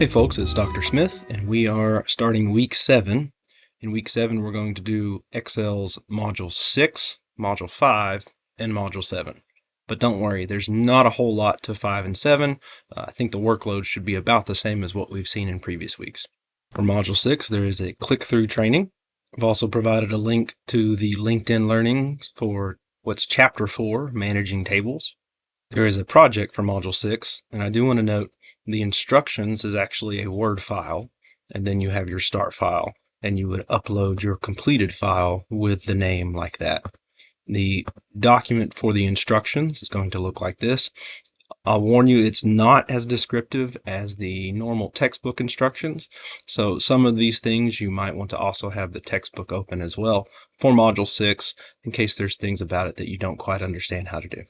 Hey folks, it's Dr. Smith, and we are starting week 7. In week 7, we're going to do Excel's Module 6, Module 5, and Module 7. But don't worry, there's not a whole lot to 5 and 7. I think the workload should be about the same as what we've seen in previous weeks. For Module 6, there is a click-through training. I've also provided a link to the LinkedIn Learning for what's Chapter 4, Managing Tables. There is a project for Module 6, and I do want to note the instructions is actually a Word file, and then you have your start file, and you would upload your completed file with the name like that. The document for the instructions is going to look like this. I'll warn you, it's not as descriptive as the normal textbook instructions, so some of these things you might want to also have the textbook open as well for Module 6 in case there's things about it that you don't quite understand how to do.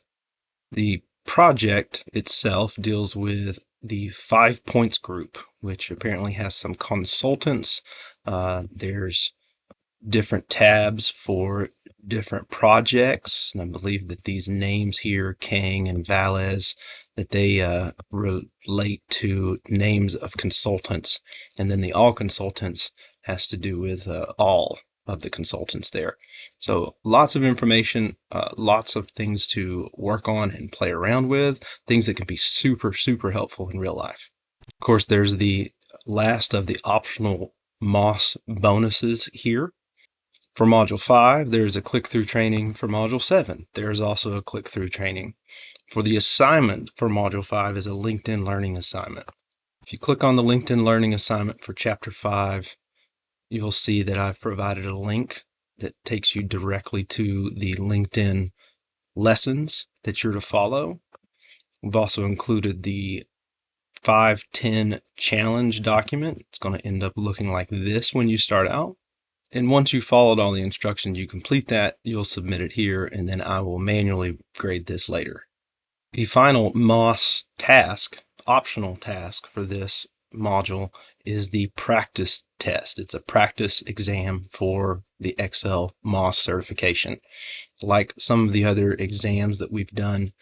The project itself deals with the 5 points group, which apparently has some consultants. There's different tabs for different projects, and I believe that these names here, Kang and Valles, that they relate to names of consultants, and then the all consultants has to do with all of the consultants there. So lots of information, lots of things to work on and play around with, things that can be super helpful in real life. Of course, there's the last of the optional MOS bonuses here. For Module 5, there's a click-through training. For Module 7, there's also a click-through training. For the assignment for Module 5 is a LinkedIn Learning assignment. If you click on the LinkedIn Learning assignment for Chapter 5, you'll see that I've provided a link that takes you directly to the LinkedIn lessons that you're to follow. We've also included the 5-10 challenge document. It's going to end up looking like this when you start out. And once you've followed all the instructions, you complete that, you'll submit it here, and then I will manually grade this later. The final MOS task, optional task for this module, is the practice test. It's a practice exam for the Excel MOS certification. Like some of the other exams that we've done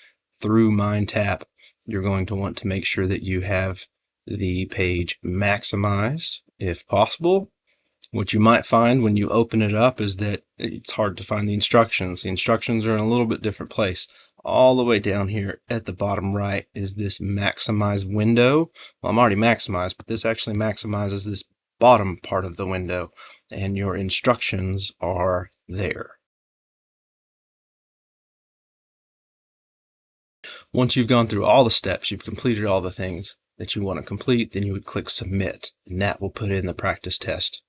through MindTap, you're going to want to make sure that you have the page maximized if possible. What you might find when you open it up is that it's hard to find the instructions. The instructions are in a little bit different place. All the way down here at the bottom right is this maximize window. Well, I'm already maximized, but this actually maximizes this bottom part of the window, and your instructions are there. Once you've gone through all the steps, you've completed all the things that you want to complete, then you would click submit, and that will put in the practice test.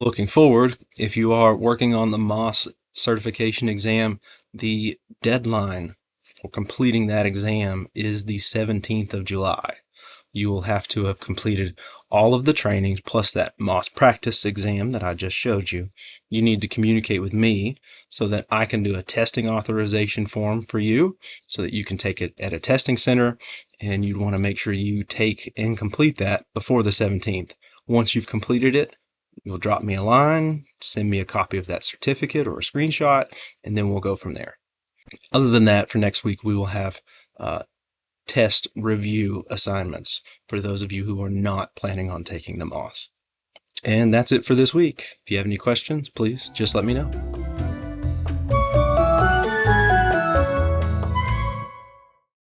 Looking forward, if you are working on the MOS certification exam, the deadline for completing that exam is the 17th of July. You will have to have completed all of the trainings plus that MOS practice exam that I just showed you. You need to communicate with me so that I can do a testing authorization form for you so that you can take it at a testing center, and you'd want to make sure you take and complete that before the 17th. Once you've completed it, you'll drop me a line, send me a copy of that certificate or a screenshot, and then we'll go from there. Other than that, for next week, we will have test review assignments for those of you who are not planning on taking the MOS. And that's it for this week. If you have any questions, please just let me know.